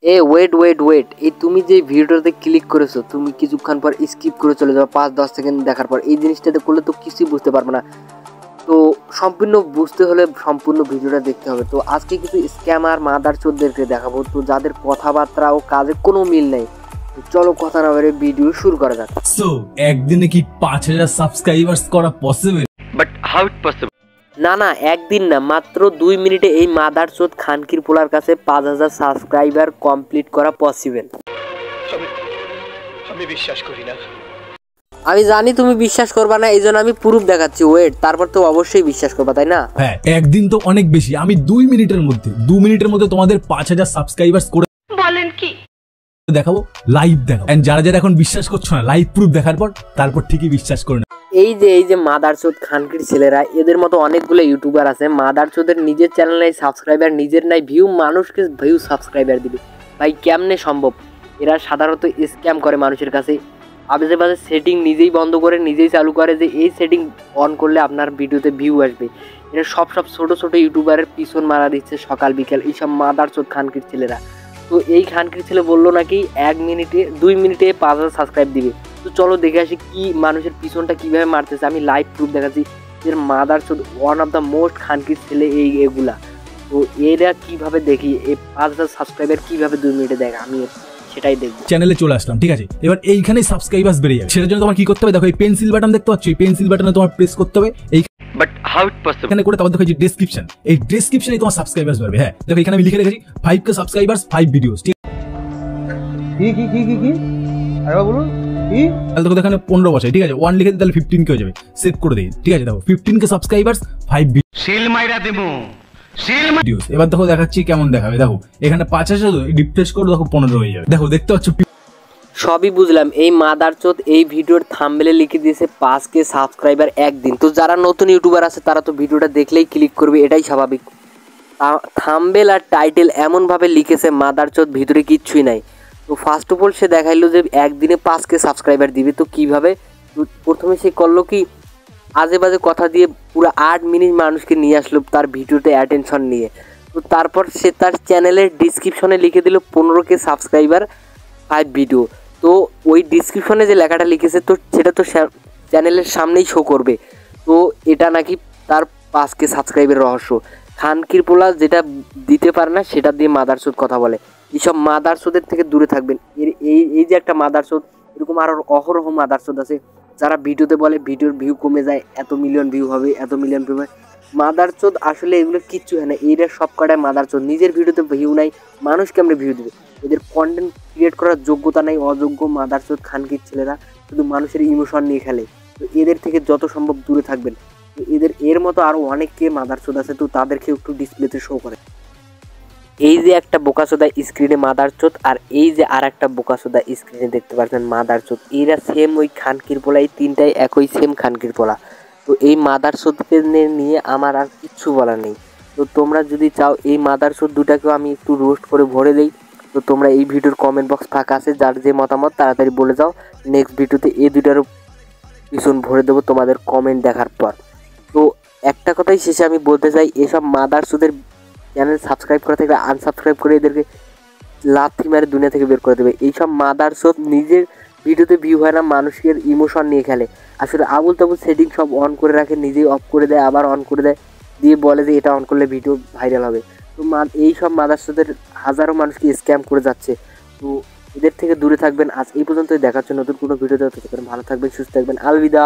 এ wait এই তুমি যে ভিডিওটাতে ক্লিক করেছো তুমি কিছুক্ষণ পর স্কিপ করে চলে যাও 5-10 সেকেন্ড দেখার পর এই জিনিসটাতে করলে তো কিছুই বুঝতে পারবে না। তো সম্পূর্ণ বুঝতে হলে সম্পূর্ণ ভিডিওটা দেখতে হবে। তো আজকে কিছু স্ক্যামার মাদারচোদদেরকে দেখাবো তো যাদের কথাবার্তা ও কাজে কোনো মিল নেই। চলো কথা না বলে ভিডিও শুরু করা যাক। সো একদিনে কি 5000 সাবস্ক্রাইবার্স করা possible? But how it possible? না একদিন না, মাত্র 2 মিনিটে এই মাদারচোদ খানকির পোলার কাছে 5000 সাবস্ক্রাইবার কমপ্লিট করা পসিবল। আমি বিশ্বাস করি না। আমি জানি তুমি বিশ্বাস করবা না, এই জন্য আমি প্রুফ দেখাচ্ছি। ওয়েট, তারপর তো অবশ্যই বিশ্বাস করবা, তাই না? হ্যাঁ, একদিন তো অনেক বেশি। আমি 2 মিনিটের মধ্যে তোমাদের 5000 সাবস্ক্রাইবার্স করে বলেন কি দেখাবো, লাইভ দেখাবো। এন্ড যারা যারা এখন বিশ্বাস করছো না, লাইভ প্রুফ দেখার পর তারপর ঠিকই বিশ্বাস করে না। এই যে মাদারচোদ খানকির ছেলেরা, এদের মতো অনেকগুলো ইউটিউবার আছে। মাদারচোদের নিজের চ্যানেল নাই, সাবস্ক্রাইবার নিজের নাই, ভিউ মানুষকে ভিউ সাবস্ক্রাইবার দিবে। ভাই কেমনে সম্ভব? এরা সাধারণত স্ক্যাম করে মানুষের কাছে। আজে বাজে সেটিং নিজেই বন্ধ করে নিজেই চালু করে যে এই সেটিং অন করলে আপনার ভিডিওতে ভিউ আসবে। এরা সব ছোট ইউটিউবারের পিছন মারা দিচ্ছে সকাল বিকেল এইসব মাদারচোদ খানকির ছেলেরা। তো এই খানকির ছেলে বললো নাকি 2 মিনিটে 5000 সাবস্ক্রাইব দিবে। তো চলো দেখে আসি কি মানুষের পিছনটা কিভাবে মারতেছে। আমি লাইভ প্রুফ দেখাচ্ছি এর মাদারচোদ ওয়ান অফ দ্য মোস্ট খানকির ছেলে এগুলা। তো এরা কিভাবে দেখি এই 5000 সাবস্ক্রাইবার কিভাবে 2 মিনিটে দেখে, আমি সেটাই দেখবো। চ্যানেলে চলে আসলাম, ঠিক আছে? এবার এইখানে সাবস্ক্রাইবার্স বেড়ে যাবে। সেটার জন্য তোমার কি করতে হবে? দেখো এই পেন্সিল বাটন দেখতে পাচ্ছ, এই পেন্সিল বাটনে তোমার প্রেস করতে হবে। এই বাট হাউ ইট পসিবল এখানে করে তারপর দেখো এই যে ডেসক্রিপশন, এই ডেসক্রিপশনে তোমার সাবস্ক্রাইবার্স বাড়বে। হ্যাঁ দেখো এখানে আমি লিখে রেখেছি 5k সাবস্ক্রাইবার্স 5 ভিডিওস। ঠিক কি আরে বলুন কি? তাহলে দেখো এখানে 15 বছর, ঠিক আছে? 1 লিখে দিই তাহলে 15k হয়ে যাবে। সেভ করে দিই, ঠিক আছে? দেখো 15k সাবস্ক্রাইবার্স 5 সিল মাইরা দেবো ভিডিওস। এবার দেখো দেখাচ্ছি কেমন দেখাবে। দেখো এখানে 5000 রিফ্রেশ করে দেখো 15 হয়ে যাবে। দেখো দেখতে পাচ্ছ সবই বুঝলাম। এই মাদারচোদ এই ভিডিওর থাম্বনেলে লিখে দিয়েছে 5k সাবস্ক্রাইবার একদিন। তো যারা নতুন ইউটিউবার আছে তারা তো ভিডিওটা দেখলেই ক্লিক করবে, এটাই স্বাভাবিক। থাম্বনেল আর টাইটেল এমনভাবে লিখেছে মাদারচোদ, ভিতরে কিচ্ছুই নাই। তো ফার্স্ট অফ অল সে দেখাইলো যে একদিনে 5k সাবস্ক্রাইবার দিবে। তো কিভাবে? প্রথমে সে করলো কি, আজে বাজে কথা দিয়ে পুরো 8 মিনিট মানুষকে নিয়ে আসলো তার ভিডিওতে অ্যাটেনশন নিয়ে। তো তারপর সে তার চ্যানেলের ডিসক্রিপশনে লিখে দিল 15k সাবস্ক্রাইবার 5 ভিডিও। তো ওই ডিসক্রিপশনে যে লেখাটা লিখেছে তো সেটা তো চ্যানেলের সামনেই শো করবে। তো এটা নাকি তার 5k সাবস্ক্রাইবের রহস্য। খানকির পোলা যেটা দিতে পারে না সেটা দিয়ে মাদারচোদ কথা বলে। এইসব মাদারচোদের থেকে দূরে থাকবেন। এই যে একটা মাদারচোদ, এরকম আরও অহরহ মাদারচোদ আছে যারা ভিডিওতে বলে ভিডিওর ভিউ কমে যায়, এত মিলিয়ন ভিউ হবে, এত মিলিয়ন ভিউ হবে। মাদারচোদ আসলে এগুলো কিচ্ছু হয় না। এইরা সব কটায় মাদারচোদ। নিজের ভিডিওতে ভিউ নাই, মানুষ কেমনে ভিউ দেবে? এদের কন্টেন্ট ক্রিয়েট করার যোগ্যতা নাই। অযোগ্য মাদারচোদ খানকির ছেলেরা শুধু মানুষের ইমোশন নিয়ে খেলে। তো এদের থেকে যত সম্ভব দূরে থাকবেন। এর মতো আরও অনেককে মাদারচোদ আছে, তো তাদেরকে একটু ডিসপ্লেতে শো করে। এই যে একটা বোকাচোদা স্ক্রিনে মাদারচোদ, আর এই যে আর একটা বোকাচোদা স্ক্রিনে দেখতে পাচ্ছেন মাদারচোদ। এরা সেম ওই খানকির পোলা, এই তিনটাই একই সেম খানকির পোলা। তো এই মাদারচোদকে নিয়ে আমার আর কিচ্ছু বলার নেই। তো তোমরা যদি চাও এই মাদারচোদ দুটাকেও আমি একটু রোস্ট করে ভরে দেই, তো তোমরা এই ভিডিওর কমেন্ট বক্স ফাঁকা আছে, যার যে মতামত তাড়াতাড়ি বলে যাও। নেক্সট ভিডিওতে এই দুটারও পিছন ভরে দেবো তোমাদের কমেন্ট দেখার পর। তো একটা কথাই শেষে আমি বলতে চাই, এসব মাদারচোদের চ্যানেল সাবস্ক্রাইব করা থেকে আনসাবস্ক্রাইব করে এদেরকে লাথি মারে দুনিয়া থেকে বের করে দেবে। এইসব মাদারচোদ নিজের ভিডিওতে ভিউ হয় না, মানুষের ইমোশন নিয়ে খেলে। আসলে আবুল তাবুল সেটিং সব অন করে রাখে, নিজেই অফ করে দেয়, আবার অন করে দেয়, দিয়ে বলে যে এটা অন করলে ভিডিও ভাইরাল হবে। তো এইসব মাদারচোদের হাজারো মানুষকে স্ক্যাম করে যাচ্ছে। তো এদের থেকে দূরে থাকবেন। আজ এই পর্যন্তই, দেখার জন্য নতুন কোনো ভিডিওতে ভালো থাকবেন, সুস্থ থাকবেন। আলবিদা।